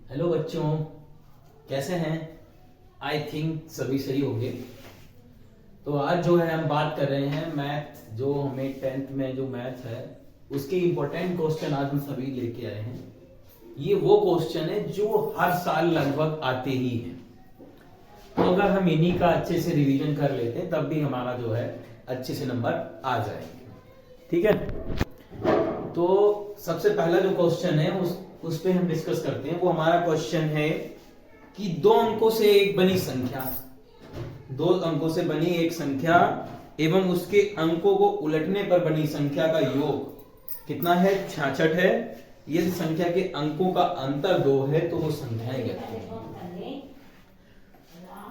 Hello बच्चों, कैसे हैं? आई थिंक सभी सही होंगे। तो आज जो है हम बात कर रहे हैं मैथ, जो हमें 10th में जो मैथ है उसके इम्पोर्टेंट क्वेश्चन आज हम सभी लेके आए हैं। ये वो क्वेश्चन है जो हर साल लगभग आते ही हैं। तो अगर हम इन्हीं का अच्छे से रिवीजन कर लेते हैं तब भी हमारा जो है अच्छे से नंबर आ जाएंगे। ठीक है, तो सबसे पहला जो क्वेश्चन है उस पे हम डिस्कस करते हैं। वो हमारा क्वेश्चन है कि दो अंकों से एक बनी संख्या, दो अंकों से बनी एक संख्या एवं उसके अंकों को उलटने पर बनी संख्या का योग कितना है? 66 है। यदि संख्या के अंकों का अंतर 2 है तो वो संख्याएं कहते हैं।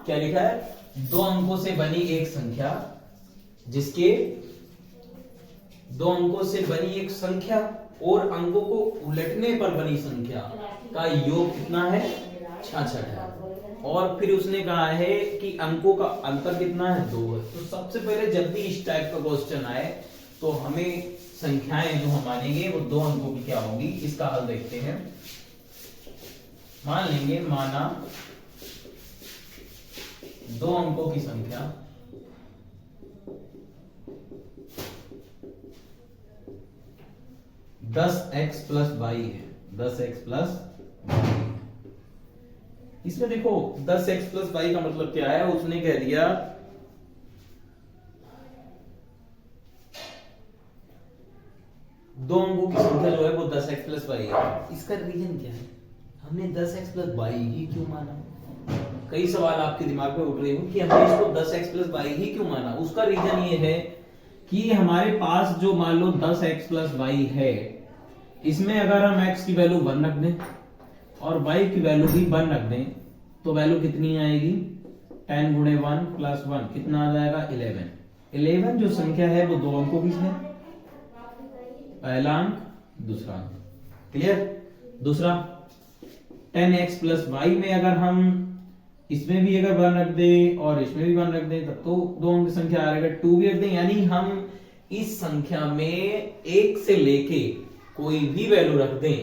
क्या लिखा है? दो अंकों से बनी एक संख्या, जिसके दो अंकों से बनी एक संख्या और अंकों को उलटने पर बनी संख्या का योग कितना है? 66 है। और फिर उसने कहा है कि अंकों का अंतर कितना है? 2 है। तो सबसे पहले जब भी इस टाइप का क्वेश्चन आए तो हमें संख्याएं जो हम मानेंगे वो दो अंकों की क्या होंगी, इसका हल देखते हैं। मान लेंगे, माना दो अंकों की संख्या 10x प्लस वाई है। 10x प्लस वाई है। इसमें देखो 10x प्लस वाई का मतलब क्या है? उसने कह दिया दो अंकों की संख्या जो है वो 10x प्लस वाई है। इसका रीजन क्या है? हमने 10x प्लस वाई ही क्यों माना? कई सवाल आपके दिमाग में उठ रहे हो कि हमने इसको 10x प्लस वाई ही क्यों माना। उसका रीजन ये है कि हमारे पास जो मान लो 10x प्लस वाई है, इसमें अगर हम x की वैल्यू 1 रख दें और y की वैल्यू भी 1 रख दें तो वैल्यू कितनी आएगी? 10 गुणे 1 प्लस 1 कितना आ जाएगा? 11। 11 जो संख्या है वो दो अंकों की है, पहला अंक दूसरा अंक। क्लियर? दूसरा 10x प्लस वाई में अगर हम इसमें भी अगर 1 रख दें और इसमें भी 1 रख दें तब तो दो अंक संख्या आ रहेगा। 2 भी रख दें, यानी हम इस संख्या में 1 से लेके कोई भी वैल्यू रख दें,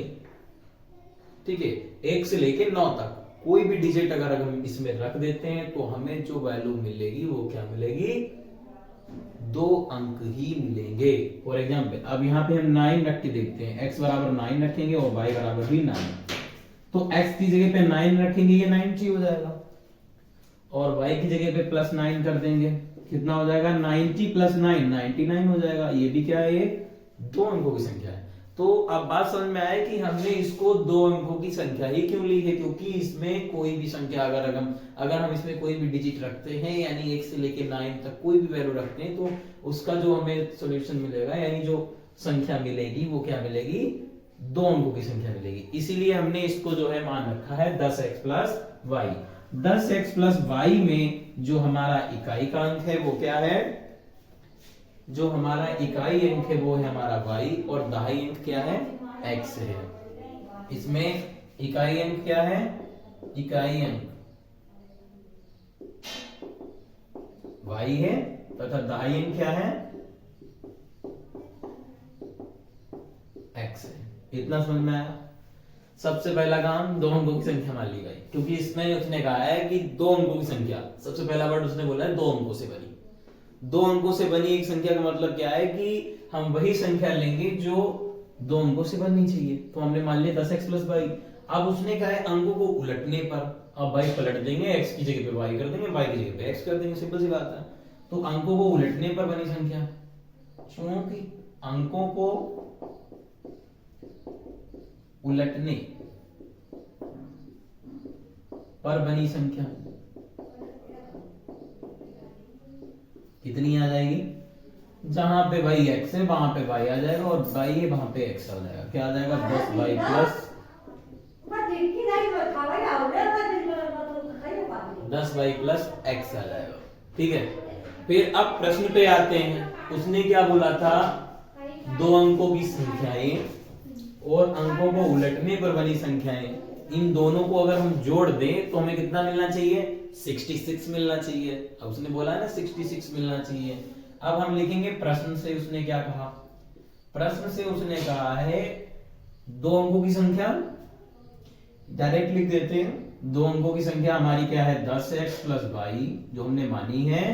ठीक है, 1 से लेके 9 तक कोई भी डिजिट अगर हम इसमें रख देते हैं तो हमें जो वैल्यू मिलेगी वो क्या मिलेगी? दो अंक ही मिलेंगे। फॉर एग्जाम्पल अब यहाँ पे हम 9 रख के देखते हैं। x बराबर 9 रखेंगे और y बराबर भी 9, तो x की जगह पे 9 रखेंगे, ये 90 हो जाएगा, और y की जगह पे प्लस 9 कर देंगे, कितना हो जाएगा? 90 प्लस 9 99 हो जाएगा। ये भी क्या है? ये दो अंकों की संख्या है। तो अब बात समझ में आए कि हमने इसको दो अंकों की संख्या ही क्यों ली है, क्योंकि इसमें कोई भी संख्या अगर हम इसमें कोई भी डिजिट रखते हैं, यानी 1 से लेके 9 तक कोई भी वैल्यू रखते हैं तो उसका जो हमें सॉल्यूशन मिलेगा, यानी जो संख्या मिलेगी वो क्या मिलेगी? दो अंकों की संख्या मिलेगी। इसीलिए हमने इसको जो है मान रखा है 10x plus Y. 10x plus Y में जो हमारा इकाई का अंक है वो क्या है? जो हमारा इकाई अंक है वो है हमारा y और दहाई अंक क्या है? x है। इसमें इकाई अंक क्या है? इकाई अंक y है तथा दहाई अंक क्या है? x है। इतना समझ में आया? सबसे पहला काम दो अंकों की संख्या मान ली गई, क्योंकि इसमें उसने कहा है कि दो अंकों की संख्या, सबसे पहला वर्ड उसने बोला है दो अंकों से बनी। दो अंकों से बनी एक संख्या का मतलब क्या है कि हम वही संख्या लेंगे जो दो अंकों से बननी चाहिए। तो हमने मान लिया 10x प्लस वाई। अब उसने कहा है अंकों को उलटने पर, अब y पलट देंगे, x की जगह पे y कर देंगे, y की जगह पे x कर देंगे, सिंपल सी बात है। तो अंकों को उलटने पर बनी संख्या, क्योंकि अंकों को उलटने पर बनी संख्या कितनी आ जाएगी? जहां पे y x है वहां पे y आ जाएगा और y है वहां पे x आ जाएगा। क्या आ जाएगा? 10y plus 10y plus x आ जाएगा। ठीक है, फिर अब प्रश्न पे आते हैं। उसने क्या बोला था? दो अंकों की संख्याएं और अंकों को उलटने पर बनी संख्याएं, इन दोनों को अगर हम जोड़ दें तो हमें कितना मिलना चाहिए? 66 मिलना चाहिए। अब उसने बोला है ना 66 मिलना चाहिए। अब हम लिखेंगे प्रश्न से उसने क्या कहा। प्रश्न से उसने कहा है दो अंकों की संख्या डायरेक्ट लिख देते हैं। दो अंकों की संख्या हमारी क्या है 10x प्लस वाई जो हमने मानी है,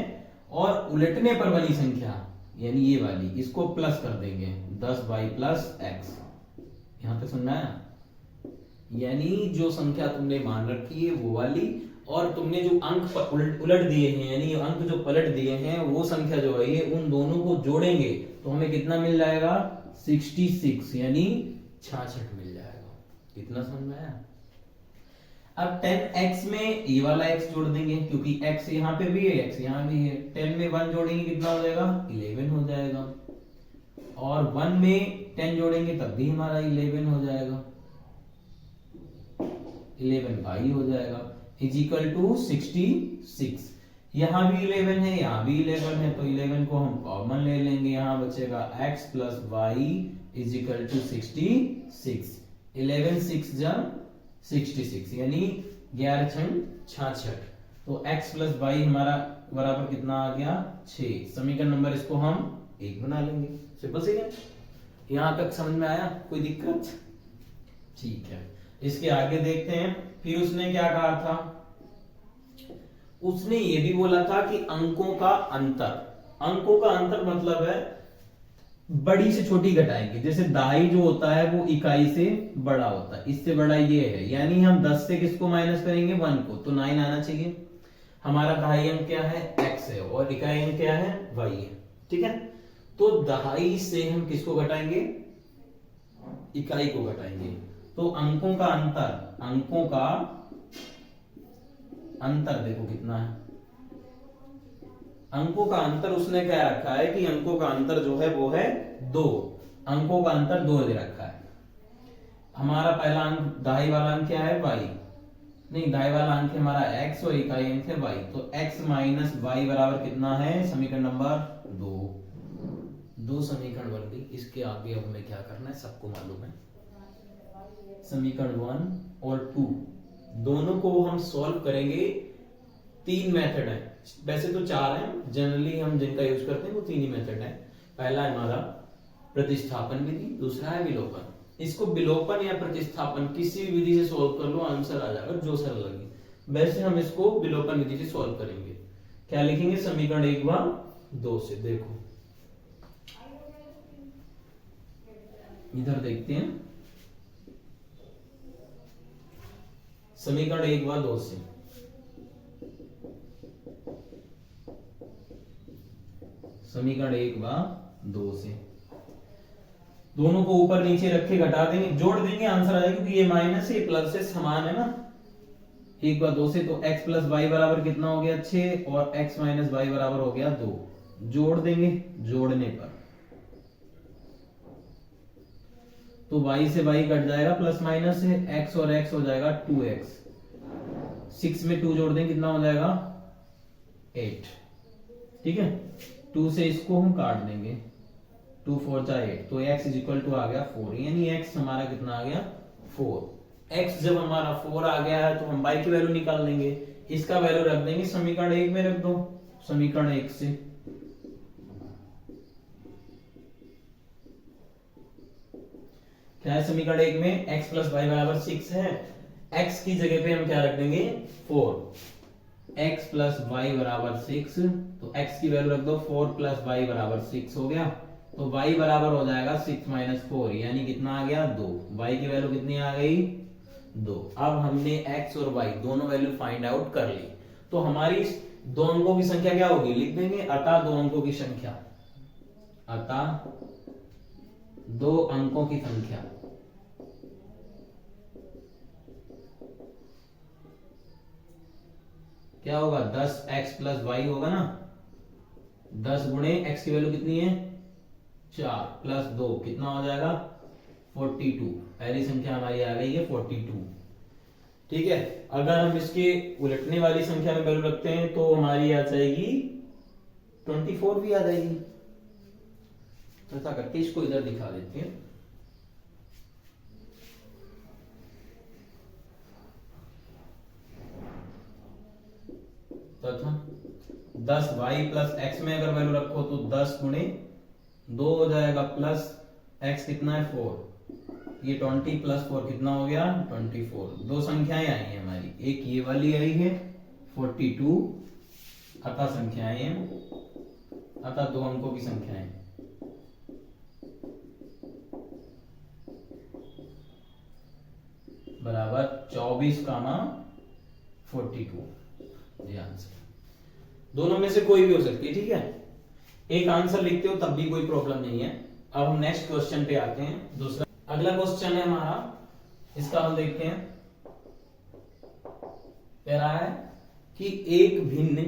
और उलटने पर बनी संख्या यानी ये वाली इसको प्लस कर देंगे 10y प्लस x। यहां तक समझ में आया? यानी जो संख्या तुमने मान रखी है वो वाली, और तुमने जो अंक उलट दिए हैं यानी अंक जो पलट दिए हैं वो संख्या जो है ये उन दोनों को जोड़ेंगे तो हमें कितना मिल जाएगा 66 यानी 66 मिल जाएगा। कितना समझ में आया? अब 10x में ये वाला x जोड़ देंगे क्योंकि x यहाँ पे भी है x यहाँ भी है। 10 में 1 जोड़ेंगे कितना हो जाएगा 11 हो जाएगा, और 1 में 10 जोड़ेंगे तब भी हमारा 11 हो जाएगा, 11 बाई हो जाएगा इज इक्वल टू 66। यहाँ भी 11 है यहाँ भी 11 है तो 11 को हम कॉमन ले लेंगे, यहाँ बचेगा x plus Y is equal to 66। 11 6 जा 66 यानी 11 छंग 66। तो x प्लस वाई हमारा बराबर कितना आ गया 6। समीकरण नंबर इसको हम 1 बना लेंगे। सिंपल सी है। यहां तक समझ में आया? कोई दिक्कत? ठीक है, इसके आगे देखते हैं। फिर उसने क्या कहा था? उसने ये भी बोला था कि अंकों का अंतर, अंकों का अंतर मतलब है बड़ी से छोटी घटाएंगे। जैसे दहाई जो होता है वो इकाई से बड़ा होता है, इससे बड़ा ये है, यानी हम 10 से किसको माइनस करेंगे 1 को, तो 9 आना चाहिए। हमारा दहाई अंक क्या है x है और इकाई अंक क्या है y है। ठीक है, तो दहाई से हम किसको घटाएंगे इकाई को घटाएंगे। तो अंकों का अंतर, अंकों का अंतर देखो कितना है। अंकों का अंतर उसने क्या रखा है कि अंकों का अंतर जो है वो है 2। अंकों का अंतर 2 दे रखा है। हमारा पहला अंक दहाई वाला अंक क्या है y, नहीं दहाई वाला अंक है हमारा x और इकाई अंक है y। तो x माइनस वाई बराबर कितना है समीकरण नंबर 2। 2 समीकरण बन गई। इसके आगे अब हमें क्या करना है सबको मालूम है। समीकरण 1 और 2 दोनों को हम सॉल्व करेंगे। 3 मेथड है, वैसे तो 4 है, जनरली हम जिनका यूज करते हैं वो 3 ही मेथड है। पहला है हमारा प्रतिस्थापन विधि, दूसरा है विलोपन। इसको विलोपन या प्रतिस्थापन किसी भी विधि से सॉल्व कर लो, आंसर आ जाएगा जो सरल लगे। वैसे हम इसको विलोपन विधि से सॉल्व करेंगे। क्या लिखेंगे समीकरण 1 व 2 से। देखो इधर देखते हैं समीकरण 1 व 2 से। समीकरण 1 व 2 से दोनों को ऊपर नीचे रखे घटा देंगे, जोड़ देंगे, आंसर आ जाएगा क्योंकि ये माइनस है प्लस से समान है ना। 1 व 2 से तो x प्लस वाई बराबर कितना हो गया 6 और x माइनस वाई बराबर हो गया 2। जोड़ देंगे, जोड़ने पर तो y से y कट जाएगा, प्लस माइनस है x और x हो जाएगा 2x। 6 में 2 जोड़ देंगे कितना हो जाएगा 8। ठीक है, 2 से इसको हम काट देंगे, 2 4 जा 8 तो x इज इक्वल टू आ गया 4। यानी x हमारा कितना आ गया 4। x जब हमारा 4 आ गया है तो हम y की वैल्यू निकाल लेंगे। इसका वैल्यू रख देंगे समीकरण 1 में रख दो। समीकरण 1 से क्या है समीकरण 1 में x प्लस वाई बराबर 6 है। x की जगह पे हम क्या रख देंगे 4। x प्लस वाई बराबर 6 तो x की वैल्यू रख दो 4 प्लस वाई बराबर 6 हो गया। तो y बराबर हो जाएगा 6 माइनस 4 यानी कितना आ गया 2। y की वैल्यू कितनी आ गई 2। अब हमने x और y दोनों वैल्यू फाइंड आउट कर ली। तो हमारी दो अंकों की संख्या क्या होगी लिख देंगे, अतः दो अंकों की संख्या, अतः दो अंकों की संख्या क्या होगा 10x प्लस वाई होगा ना। 10 गुणे x की वैल्यू कितनी है 4 प्लस 2 कितना हो जाएगा 42। पहली संख्या हमारी आ गई है 42। ठीक है, अगर हम इसके उलटने वाली संख्या में वैल्यू रखते हैं तो हमारी आ जाएगी 24 भी आ जाएगी। तो ऐसा करके इसको इधर दिखा देते हैं। तथा 10y प्लस x में अगर वैल्यू रखो तो 10 गुणे 2 हो जाएगा, प्लस x कितना है 4 ये 20 प्लस 4 कितना हो गया 24। दो संख्याएं आई हैं हमारी, एक ये वाली आई है 42, अतः संख्याएं हैं, अतः दो अंकों की संख्याएं बराबर 24 कामा 42, ये आंसर। दोनों में से कोई भी हो सकती है, ठीक है। एक आंसर लिखते हो तब भी कोई प्रॉब्लम नहीं है। अब हम नेक्स्ट क्वेश्चन पे आते हैं। दूसरा अगला क्वेश्चन है हमारा, इसका हल देखते हैं। कह रहा है कि एक भिन्न,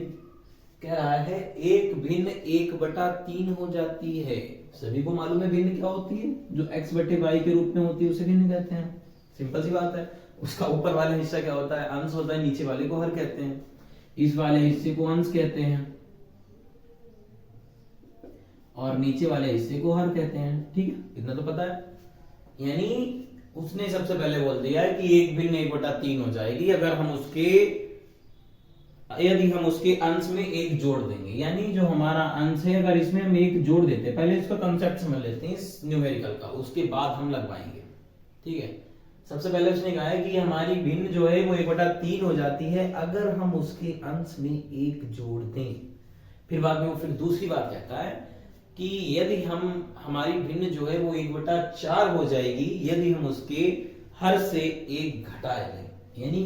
कह रहा है एक भिन्न 1/3 हो जाती है। सभी को मालूम है भिन्न क्या होती है, जो x बटे y के रूप में होती है उसे भिन्न कहते हैं। सिंपल सी बात है। उसका ऊपर वाला हिस्सा क्या होता है, अंश होता है, नीचे वाले को हर कहते हैं, इस वाले हिस्से को अंश कहते हैं और नीचे वाले हिस्से को हर कहते हैं, ठीक है, इतना तो पता है। यानी उसने सबसे पहले बोल दिया है कि एक भिन्न 1/3 हो जाएगी अगर हम उसके, यदि हम उसके अंश में एक जोड़ देंगे। यानी जो हमारा अंश है अगर इसमें हम एक जोड़ देते हैं, पहले इसका कंसेप्ट समझ लेते हैं इस न्यूमेरिकल का, उसके बाद हम लगवाएंगे, ठीक है। सबसे पहले उसने कहा है कि हमारी भिन्न जो है वो 1/3 हो जाती है अगर हम उसके अंश में एक जोड़ दें। फिर बाद में वो फिर दूसरी बात कहता है कि यदि हम, हमारी भिन्न जो है वो 1/4 हो जाएगी यदि हम उसके हर से एक घटा दें। यानी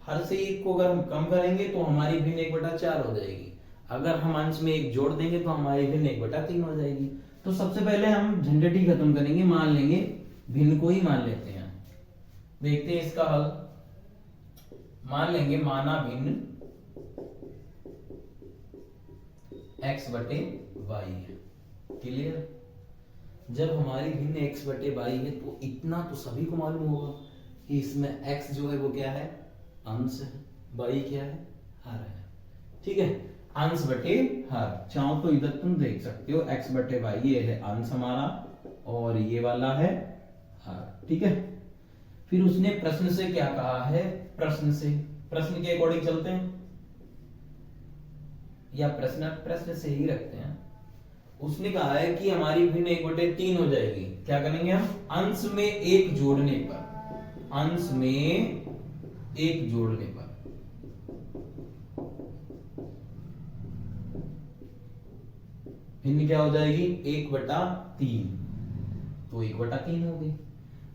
हर से एक को अगर हम कम करेंगे तो हमारी भिन्न 1/4 हो जाएगी, अगर हम अंश में एक जोड़ देंगे तो हमारी भिन्न 1/3 हो जाएगी। तो सबसे पहले हम झंझट ही खत्म करेंगे, मान लेंगे भिन्न को ही मान लेते हैं। देखते हैं इसका हल। मान लेंगे माना भिन्न x बटे y है। क्लियर। जब हमारी भिन्न x बटे y है तो इतना तो सभी को मालूम होगा कि इसमें x जो है वो क्या है, अंश है, y क्या है, हर है, ठीक है। अंश बटे हर, चाहो तो इधर तुम देख सकते हो x बटे y, ये है अंश हमारा और ये वाला है हर, ठीक है। फिर उसने प्रश्न से क्या कहा है, प्रश्न से, प्रश्न के अकॉर्डिंग चलते हैं या प्रश्न से ही रखते हैं। उसने कहा है कि हमारी भिन्न 1/3 हो जाएगी, क्या करेंगे हम, अंश में एक जोड़ने पर, अंश में एक जोड़ने पर। भिन्न क्या हो जाएगी 1/3, तो 1/3 हो गई।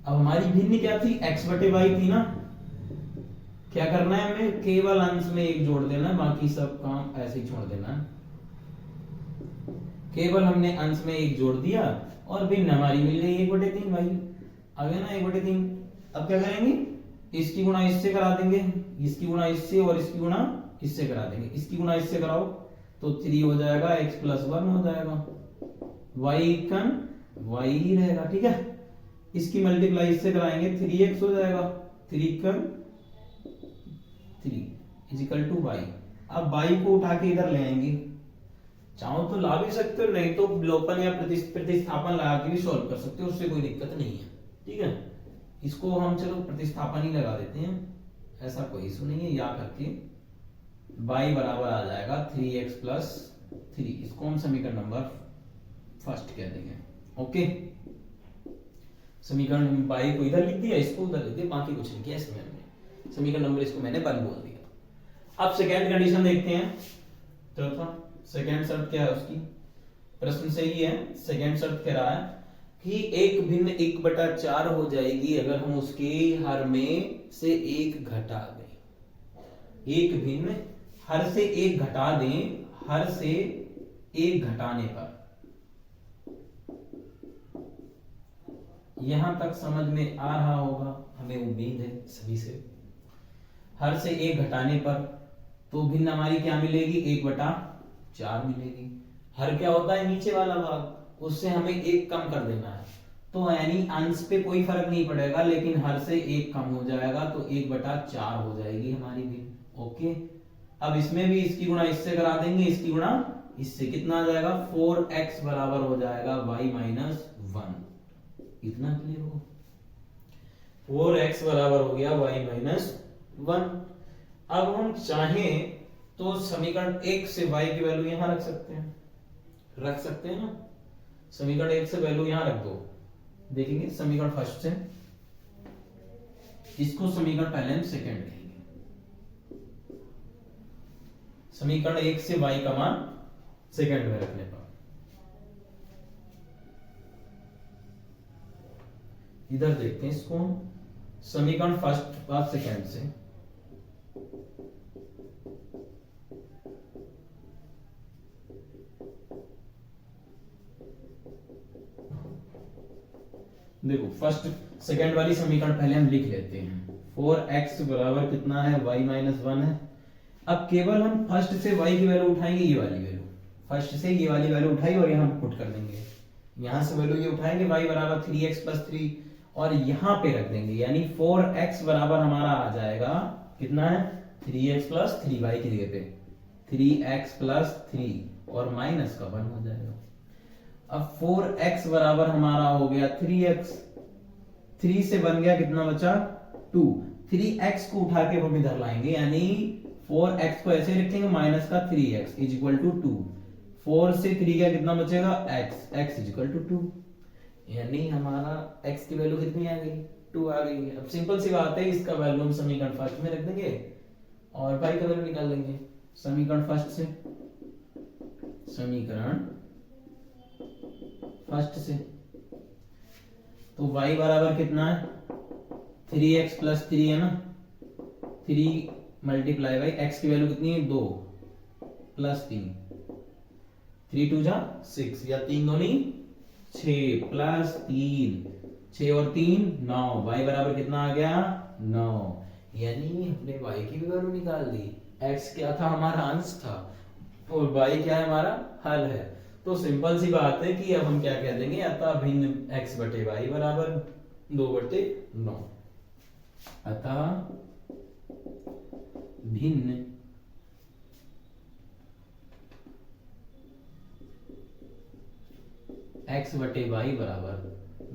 अब हमारी भिन्न क्या थी, x बटे y थी ना। क्या करना है हमें, केवल अंश में एक जोड़ देना, बाकी सब काम ऐसे ही छोड़ देना। केवल हमने अंश में एक जोड़ दिया और भिन्न हमारी मिल गई 1/3 भाई, आ गया ना 1/3। अब क्या करेंगे, इसकी गुणा इससे करा देंगे, इसकी गुणा इससे और इसकी गुणा इससे करा देंगे। इसकी गुणा इससे कराओ तो 3 हो जाएगा, x + 1 हो जाएगा, y कन y ही रहेगा, ठीक है। इसकी मल्टीप्लाई इससे कराएंगे 3x हो जाएगा, 3 कन 3 = y। अब y को उठा के इधर ले आएंगे, चाहो तो ला भी सकते हो, नहीं तो विलोपन या प्रतिस्थापन लगा के भी सॉल्व कर सकते हो, उससे कोई दिक्कत नहीं है, ठीक है। इसको हम चलो प्रतिस्थापन ही लगा देते हैं, ऐसा कोई इशू नहीं है। या करके y बराबर आ जाएगा 3x + 3, इसको हम समीकरण नंबर फर्स्ट कह देंगे, ओके। समीकरण y को इधर लिख दिया, इसको उधर लिख दिया, बाकी कुछ नहीं किया इसमें हमने। समीकरण नंबर इसको मैंने 1 बोल दिया। अब सेकेंड कंडीशन देखते हैं। चौथा सेकेंड शर्त क्या है उसकी, प्रश्न से ही है। सेकेंड शर्त कह रहा है कि एक भिन्न 1/4 हो जाएगी अगर हम उसके हर में से एक घटा दें। एक भिन्न हर से एक घटा दें, हर से एक घटाने पर। यहां तक समझ में आ रहा होगा, हमें उम्मीद है सभी से। हर से एक घटाने पर तो भिन्न हमारी क्या मिलेगी, 1/4 मिलेगी। हर क्या होता है, नीचे वाला भाग, उससे हमें एक कम कर देना है, तो यानी अंश पे कोई फर्क नहीं पड़ेगा, लेकिन हर से एक कम हो जाएगा तो 1/4 हो जाएगी हमारी भिन्न, ओके। अब इसमें भी इसकी गुणा इससे करा देंगे, इसकी गुणा इससे, कितना आ जाएगा, 4x बराबर हो जाएगा y - 1। इतना क्लियर हो, 4x बराबर हो गया y - 1। अब हम चाहें तो समीकरण 1 से y की वैल्यू यहां रख सकते हैं, रख सकते हैं ना। समीकरण 1 से वैल्यू यहां रख दो, देखेंगे समीकरण फर्स्ट से इसको समीकरण पहले हम सेकंड कहेंगे। समीकरण 1 से y का मान सेकंड में रखने पर इधर देखते हैं इसको समीकरण फर्स्ट बात सेकंड से। देखो फर्स्ट सेकंड वाली समीकरण पहले हम लिख लेते हैं। 4x बराबर कितना है y माइनस 1 है। अब केवल हम फर्स्ट से y की वैल्यू उठाएंगे, ये वाली वैल्यू फर्स्ट से ये वाली वैल्यू उठाई और यहां पुट कर देंगे। यहां से वैल्यू ये उठाएंगे y बराबर 3x प्लस 3 और यहां पे रख देंगे, यानी 4x बराबर हमारा आ जाएगा कितना है 3x प्लस 3 y की जगह पे 3x प्लस 3 और माइनस का 1 हो जाएगा। अब 4x बराबर हमारा हो गया 3x, 3 से बन गया कितना बचा 2, 3x को उठा के हम इधर लाएंगे, यानी 4x को ऐसे रखेंगे माइनस का 3x इज इक्वल टू 2, 4 से 3 का कितना बचेगा x इज इक्वल टू 2, यानी हमारा x की वैल्यू कितनी आ गई 2 आ गई। अब सिंपल सी बात है, इसका वैल्यू हम समीकरण फर्स्ट में रख देंगे और y का वैल्यू निकाल देंगे समीकरण फर्स्ट से। समीकरण फर्स्ट से तो y बराबर कितना है 3x प्लस 3 है ना, 3 मल्टीप्लाई बाई x की वैल्यू कितनी है 2 प्लस 3, 3 2 जा 6 या 3 दूनी 6 प्लस 3, 6 और 3 9, y बराबर कितना आ गया 9, यानी हमने y की भी वैल्यू निकाल दी। x क्या था हमारा अंश था और y क्या है हमारा हल है। तो सिंपल सी बात है कि अब हम क्या कह देंगे, अतः भिन्न x बटे वाई बराबर 2/9, अतः भिन्न x बटे वाई बराबर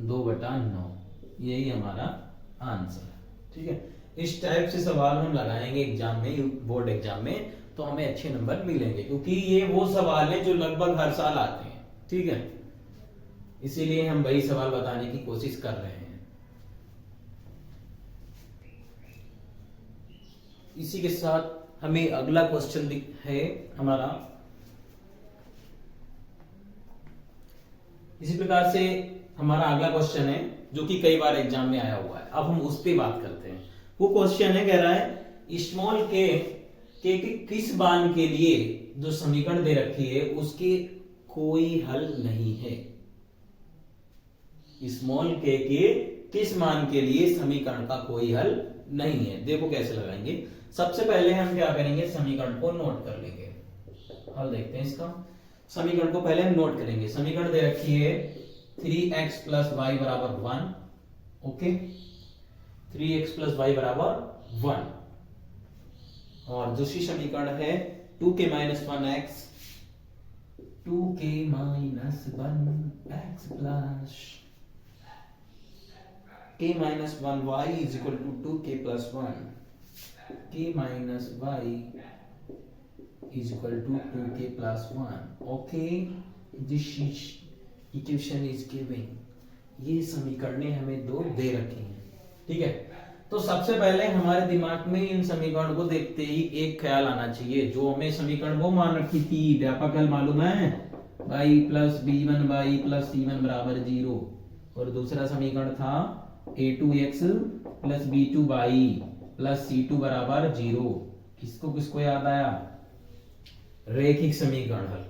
2/9, यही हमारा आंसर है। ठीक है, इस टाइप से सवाल हम लगाएंगे एग्जाम में, बोर्ड एग्जाम में, तो हमें अच्छे नंबर मिलेंगे, क्योंकि ये वो सवाल है जो लगभग हर साल आते हैं। ठीक है, इसीलिए हम वही सवाल बताने की कोशिश कर रहे हैं। इसी के साथ हमें अगला क्वेश्चन है हमारा, इसी प्रकार से हमारा अगला क्वेश्चन है जो कि कई बार एग्जाम में आया हुआ है। अब हम उस पर बात करते हैं। वो क्वेश्चन है, कह रहा है स्मॉल के किस मान के लिए जो समीकरण दे रखी है उसके कोई हल नहीं है। स्मॉल के किस मान के लिए समीकरण का कोई हल नहीं है। देखो कैसे लगाएंगे। सबसे पहले हम क्या करेंगे, समीकरण को नोट कर लेंगे। हल देखते हैं इसका। समीकरण को पहले हम नोट करेंगे। समीकरण दे रखी है 3x प्लस वाई बराबर 1। ओके, 3x प्लस वाई बराबर 1 और दूसरी समीकरण है 2k minus 1x, 2k minus 1x plus k minus 1y is equal to 2k plus 1, k minus y is equal to 2k plus 1। Okay, this equation is giving. ये समीकरणें हमें दो दे रखी हैं। ठीक है, तो सबसे पहले हमारे दिमाग में इन समीकरण को देखते ही एक ख्याल आना चाहिए, जो हमें समीकरण वो मान रखी थी, व्यापक हल मालूम है, y plus b1y plus c1 बराबर 0, और दूसरा समीकरण था a2x plus b2y plus c2 बराबर 0। किसको किसको याद आया? रेखिक समीकरण हल।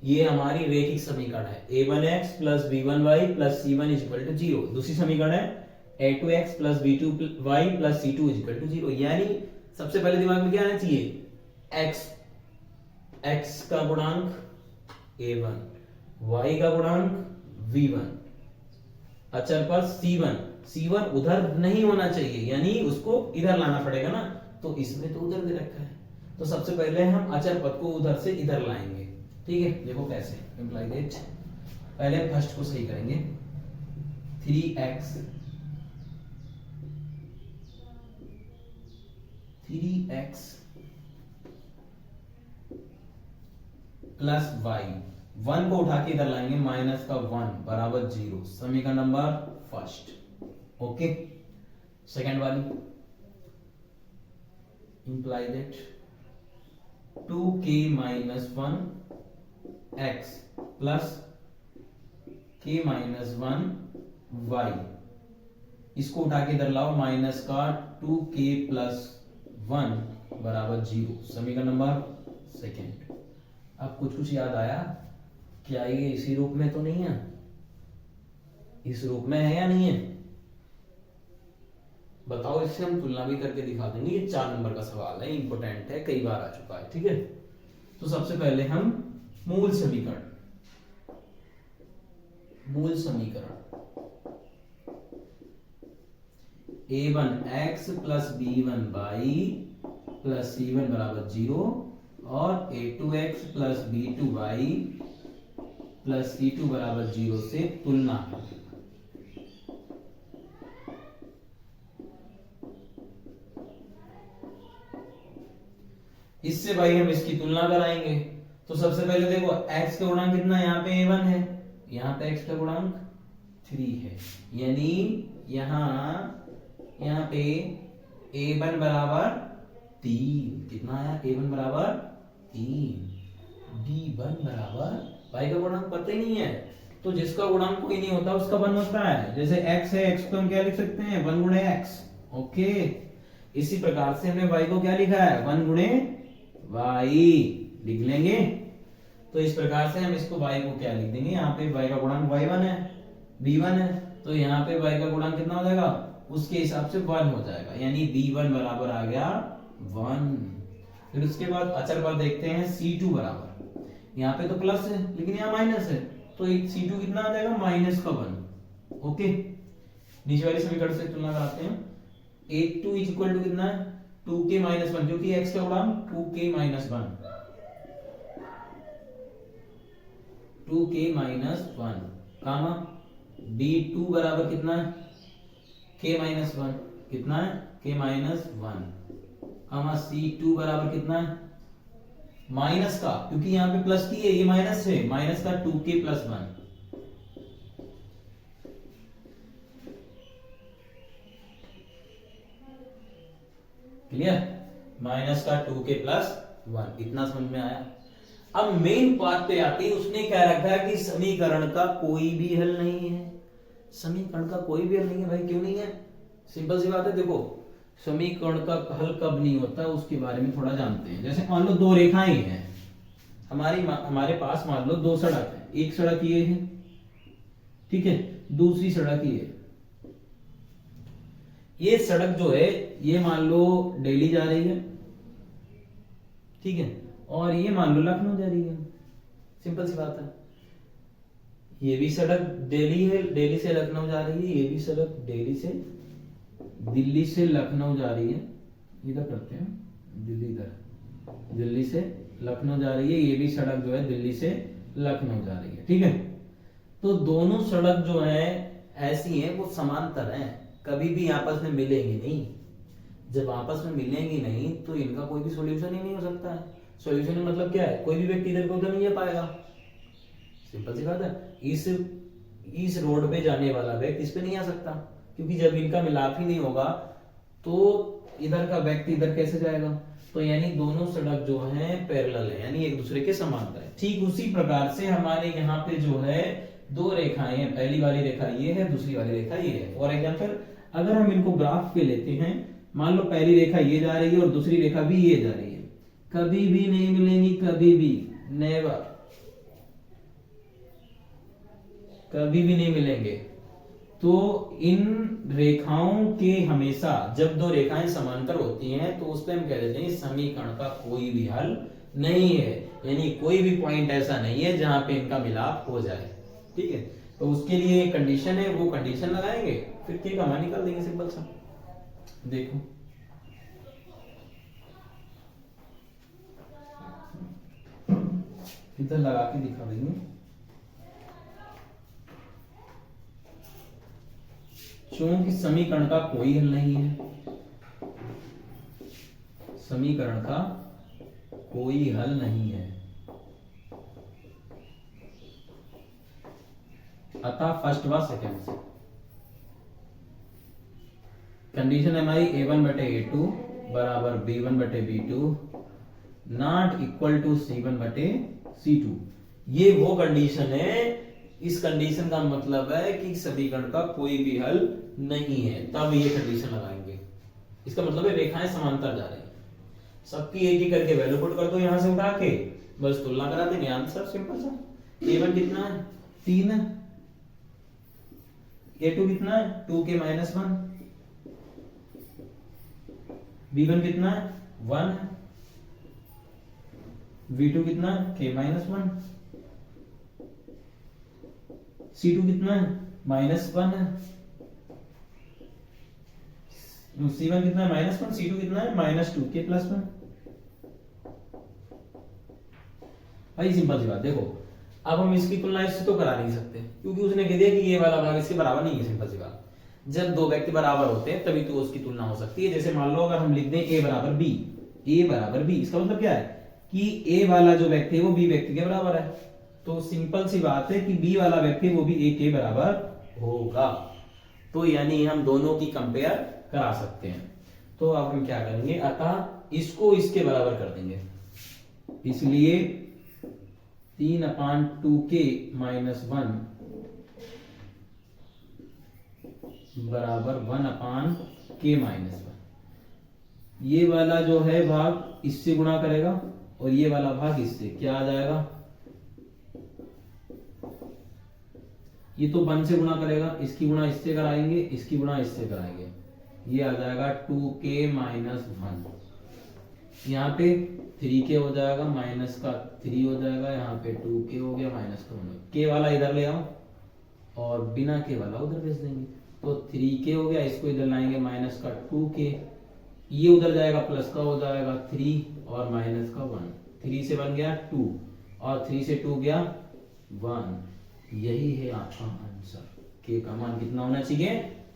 ये हमारी रेखिक समीकरण है। a1x plus b1y plus c1 is equal to 0। दूसरी समीकरण है a2x plus b2y plus c2 is equal to 0। यानी सबसे पहले दिमाग में क्या आना चाहिए, x का गुणांक a1, y का गुणांक v1, अचर पर c1 उधर नहीं होना चाहिए, यानी उसको इधर लाना पड़ेगा ना, तो इसमें तो उधर दे रखा है, तो सबसे पहले हम अचर पद को उधर से इधर लाएंगे। ठीक है, देखो कैसे, इम्प्लाई दैट पहले फर्स्ट को सही करेंगे। 3x प्लस y, 1 को उठा के इधर लाएंगे, माइनस का 1 बराबर 0। समीकरण नंबर फर्स्ट। ओके, सेकेंड वाली imply that 2k minus 1 X plus k minus 1 Y, इसको उठा के इधर लाओ, माइनस का 2k प्लस 1 बराबर 0। समीकरण नंबर सेकेंड। अब कुछ याद आया क्या? ये इसी रूप में तो नहीं है? इस रूप में है या नहीं है? बताओ, इससे हम तुलना भी करके दिखा देंगे। ये 4 नंबर का सवाल है, इंपोर्टेंट है, कई बार आ चुका है। ठीक है, तो सबसे पहले हम मूल समीकरण a1x plus b1y plus c1 बराबर 0 और a2x plus b2y plus c2 बराबर 0 से तुलना। इससे भाई हम इसकी तुलना कराएंगे। तो सबसे पहले देखो x का गुणांक कितना है? यहाँ पे a1 है, यहाँ पे x का गुणांक 3 है, यानी यहाँ पे a1 बराबर 3। कितना आया? a1 बराबर 3। b1 बराबर, भाई का गुणांक पता ही नहीं है, तो जिसका गुणांक कोई नहीं होता उसका 1 होता है। जैसे x है, x को हम क्या लिख सकते हैं? 1 गुणे x। ओके, इसी प्रकार से हमने y को क्या लिखा है? 1 गुणे y लिख लेंगे। तो इस प्रकार से हम इसको y को क्या लिख देंगे? यहाँ पे y का गुणांक y1 है, b1 है, तो यहाँ पे y का गुणांक कितना हो जाएगा? उसके हिसाब से 1 हो जाएगा, यानी b1 बराबर आ गया 1। फिर उसके बाद अचर पद देखते हैं, c2 बराबर, यहाँ पे तो प्लस है लेकिन यहाँ माइनस है, तो c2 कितना आ जाएगा? माइनस का 1। ओके, नीचे वाले समीकरण से तुलना कराते हैं। a2 इज इक्वल टू कितना है? 2k माइनस 1, क्योंकि x का गुणांक 2k माइनस 1, 2k माइनस 1 कामा b2 बराबर कितना है? k माइनस 1, कितना है? k माइनस 1 कामा c2 बराबर कितना है? माइनस का, क्योंकि यहाँ पे प्लस की है, ये माइनस है, माइनस का 2k प्लस 1। क्लियर? माइनस का 2k प्लस 1, इतना समझ में आया। अब मेन पार्ट पे आते ही उसने क्या रखा है कि समीकरण का कोई भी हल नहीं है। समीकरण का कोई भी हल नहीं है भाई, क्यों नहीं है? सिंपल सी बात है, देखो समीकरण का हल कब नहीं होता उसके बारे में थोड़ा जानते हैं। जैसे मान लो दो रेखाएं हैं हमारे पास, मान लो दो सड़क है, एक सड़क ये है, ठीक है, दूसरी सड़क ये है। ये सड़क जो है ये मान लो दिल्ली जा रही है, ठीक है, और ये मान लो लखनऊ जा रही है। सिंपल सी बात है, ये भी सड़क दिल्ली है, दिल्ली से लखनऊ जा रही है, ये भी सड़क दिल्ली से लखनऊ जा रही है। इधर करते हैं, दिल्ली से लखनऊ जा रही है, ये भी सड़क जो है दिल्ली से लखनऊ जा रही है, ठीक है। तो दोनों सड़क जो है ऐसी हैं, वो समांतर हैं, कभी भी आपस में मिलेंगी नहीं। जब आपस में मिलेंगी नहीं तो इनका कोई भी सॉल्यूशन ही नहीं हो सकता है। सॉल्यूशन मतलब क्या है? कोई भी व्यक्ति इधर को उधर नहीं जा पाएगा। सिंपल सी बात है, इस रोड पे जाने वाला व्यक्ति इस पे नहीं आ सकता, क्योंकि जब इनका मिलाप ही नहीं होगा तो इधर का व्यक्ति इधर कैसे जाएगा? तो यानी दोनों सड़क जो है पैरेलल है, यानी एक दूसरे के समांतर है। ठीक उसी प्रकार से हमारे यहाँ पे जो है दो रेखाएं हैं, पहली वाली रेखा ये है, दूसरी वाली रेखा ये है। फॉर एग्जाम्पल अगर हम इनको ग्राफ पे लेते हैं, मान लो पहली रेखा ये जा रही है और दूसरी रेखा भी ये जा रही है, कभी भी नहीं मिलेंगी, कभी भी, नेवर, कभी भी नहीं मिलेंगे। तो इन रेखाओं के हमेशा जब दो रेखाएं समांतर होती हैं तो उस पर हम कह देते हैं समीकरण का कोई भी हल नहीं है, यानी कोई भी पॉइंट ऐसा नहीं है जहां पे इनका मिलाप हो जाए, ठीक है। तो उसके लिए कंडीशन है, वो कंडीशन लगाएंगे, फिर के का मान निकाल देंगे, सिंपल सा। देखो इधर लगा के दिखा देंगे। चूंकि समीकरण का कोई हल नहीं है, समीकरण का कोई हल नहीं है, अतः फर्स्ट व सेकेंड से कंडीशन हमारी a1 बटे a2 बराबर b1 बटे b2 not equal to c1 बटे c2। ये वो कंडीशन है, इस कंडीशन का मतलब है कि समीकरण का कोई भी हल नहीं है, तब ये कंडीशन लगाएंगे। इसका मतलब है रेखाएं समांतर जा रही हैं, सबकी एक ही करके वैल्यू पुट कर दो यहां से उठा के, बस तुलना करा देंगे, आंसर सिंपल सा। a1 कितना है 3 है, a2 कितना है 2k माइनस 1, b1 कितना है 1 है, v2 कितना है k माइनस 1, c2 कितना है -1 है, c1 कितना है -1, c2 कितना है -2k प्लस 1। भाई सिंपल सी बात देखो, अब हम इसकी तुलना इससे तो करा नहीं सकते क्योंकि उसने कह दिया कि ये वाला भाग इसके बराबर नहीं है। सिंपल सी बात, जब दो व्यक्ति बराबर होते हैं तभी तो उसकी तुलना हो सकती है। जैसे मान लो अगर हम लिख दें a बराबर b, a बराबर b, इसका मतलब क्या है कि a वाला जो व्यक्ति है वो b व्यक्ति के बराबर है, तो सिंपल सी बात है कि b वाला व्यक्ति वो भी a के बराबर होगा, तो यानी हम दोनों की कंपेयर करा सकते हैं। तो अब हम क्या करेंगे, अतः इसको इसके बराबर कर देंगे, इसलिए 3/2k माइनस 1 बराबर 1/k माइनस 1। ये वाला जो है भाग इससे गुणा करेगा और ये वाला भाग इससे, क्या आ जाएगा, ये तो 1 से गुणा करेगा, इसकी गुणा इससे कराएंगे, इसकी गुणा इससे कराएंगे, ये आ जाएगा 2k माइनस 1। यहाँ पे 3k हो जाएगा, माइनस का 3 हो जाएगा, यहाँ पे 2k हो गया, माइनस का 1, k वाला इधर ले आओ और बिना k वाला उधर भेज देंगे, तो 3k हो गया, इसको इधर लाएंगे माइनस का 2k, ये उधर जाएगा प्लस का हो जाएगा 3 और माइनस का 1, 3 से बन गया 2 और 3 से 2 गया 1। यही है आपका आंसर, k का मान कितना होना चाहिए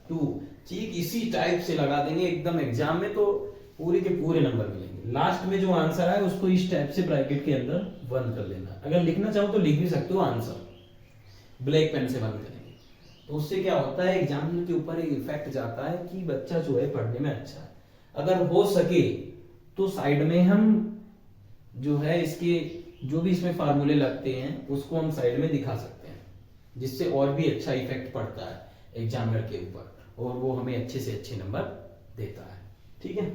2। ठीक इसी टाइप से लगा देंगे एकदम एग्जाम में, तो पूरे के पूरे नंबर मिलेंगे। लास्ट में जो आंसर है उसको इस टाइप से ब्रैकेट के अंदर 1 कर लेना, अगर लिखना चाहो तो लिख भी सकते हो आंसर, ब्लैक पेन से 1 करेंगे, तो उससे क्या होता है एग्जाम के ऊपर एक इफेक्ट जाता है कि बच्चा जो है पढ़ने में अच्छा है। अगर हो सके तो साइड में हम जो है इसके जो भी इसमें फार्मूले लगते हैं उसको हम साइड में दिखा सकते हैं, जिससे और भी अच्छा इफेक्ट पड़ता है एग्जामिनर के ऊपर और वो हमें अच्छे से अच्छे नंबर देता है। ठीक है।